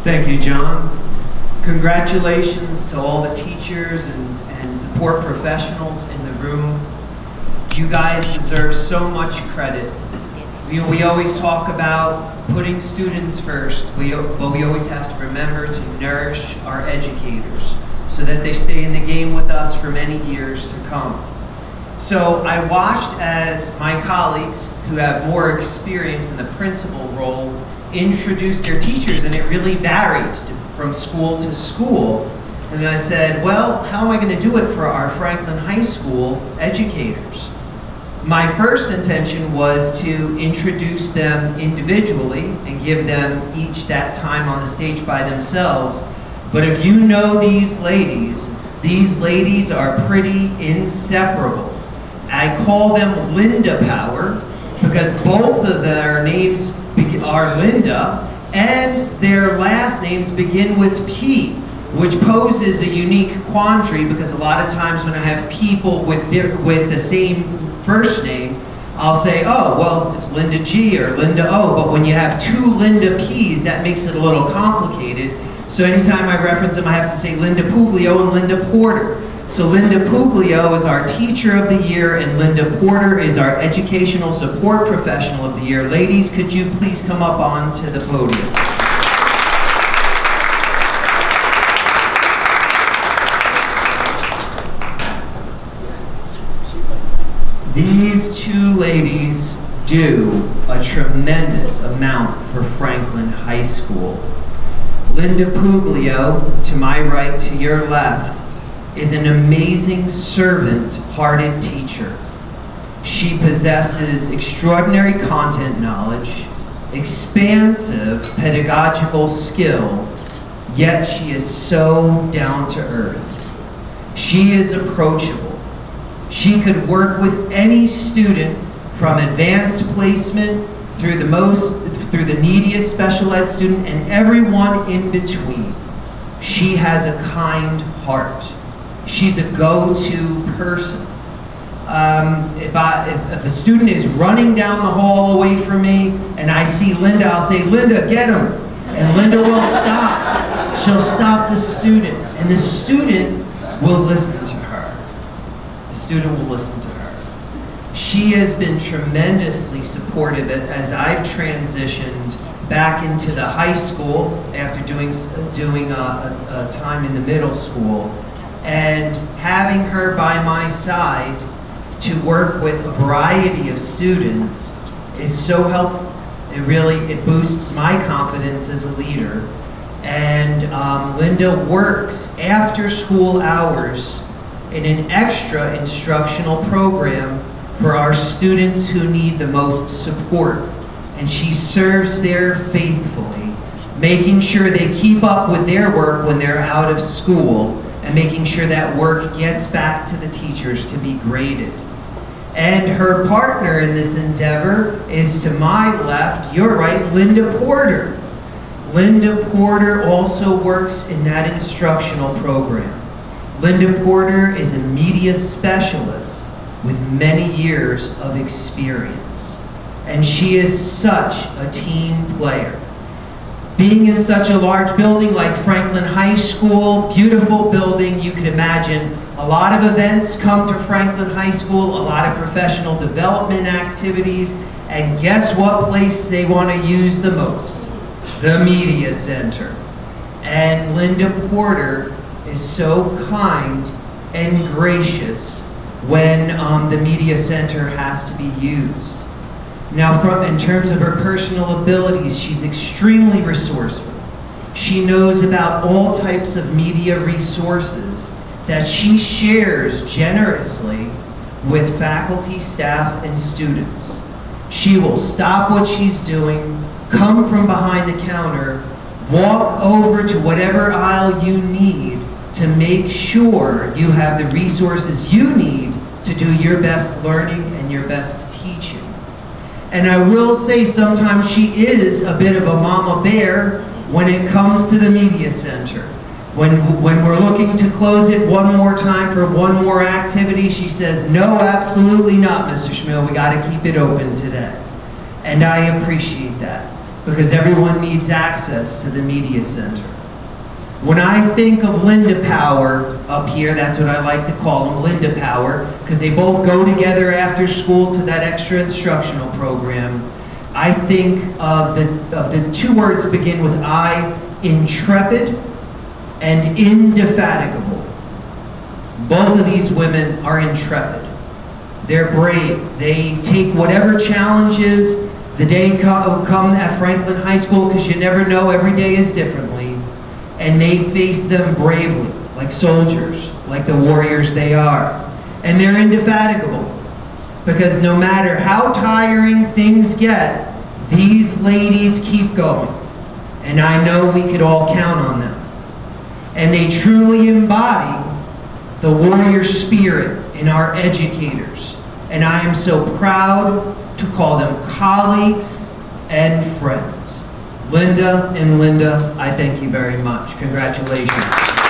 Thank you, John. Congratulations to all the teachers and support professionals in the room. You guys deserve so much credit. We always talk about putting students first, but we always have to remember to nourish our educators so that they stay in the game with us for many years to come. So I watched as my colleagues who have more experience in the principal role introduced their teachers, and it really varied from school to school. And I said, well, how am I going to do it for our Franklin High School educators? My first intention was to introduce them individually and give them each that time on the stage by themselves. But if you know these ladies are pretty inseparable. I call them Linda Power because both of their names are Linda, and their last names begin with P, which poses a unique quandary because a lot of times when I have people with the same first name, I'll say, oh, well, it's Linda G or Linda O, but when you have two Linda P's, that makes it a little complicated. So anytime I reference them, I have to say Linda Puglio and Linda Porter. So Linda Puglio is our Teacher of the Year, and Linda Porter is our Educational Support Professional of the Year. Ladies, could you please come up onto the podium? These two ladies do a tremendous amount for Franklin High School. Linda Puglio, to my right, to your left, is an amazing servant-hearted teacher. She possesses extraordinary content knowledge, expansive pedagogical skill, yet she is so down to earth. She is approachable. She could work with any student from advanced placement through the neediest special ed student and everyone in between. She has a kind heart. She's a go-to person. If a student is running down the hall away from me and I see Linda, I'll say, Linda, get him. And Linda will stop. She'll stop the student. And the student will listen to her. The student will listen to her. She has been tremendously supportive as I've transitioned back into the high school after doing a time in the middle school. And having her by my side to work with a variety of students is so helpful. It boosts my confidence as a leader. And Linda works after school hours in an extra instructional program for our students who need the most support. And she serves there faithfully, making sure they keep up with their work when they're out of school, and making sure that work gets back to the teachers to be graded. And her partner in this endeavor is to my left, your right, Linda Porter. Linda Porter also works in that instructional program. Linda Porter is a media specialist with many years of experience. And she is such a team player. Being in such a large building like Franklin High School, beautiful building, you can imagine a lot of events come to Franklin High School, a lot of professional development activities, and guess what place they want to use the most? The Media Center. And Linda Porter is so kind and gracious when the Media Center has to be used. Now, in terms of her personal abilities, she's extremely resourceful. She knows about all types of media resources that she shares generously with faculty, staff, and students. She will stop what she's doing, come from behind the counter, walk over to whatever aisle you need to make sure you have the resources you need to do your best learning and your best teaching. And I will say sometimes she is a bit of a mama bear when it comes to the Media Center. When we're looking to close it one more time for one more activity, she says, no, absolutely not, Mr. Chmiel, we got to keep it open today. And I appreciate that. because everyone needs access to the media center. When I think of Linda Power up here, that's what I like to call them, Linda Power, because they both go together after school to that extra instructional program. I think of the two words begin with I, intrepid and indefatigable. Both of these women are intrepid. They're brave. They take whatever challenges the day come at Franklin High School, because you never know, every day is differently, and they face them bravely, like soldiers, like the warriors they are. And they're indefatigable, because no matter how tiring things get, these ladies keep going. And I know we could all count on them. And they truly embody the warrior spirit in our educators. And I am so proud to call them colleagues and friends. Linda and Linda, I thank you very much. Congratulations.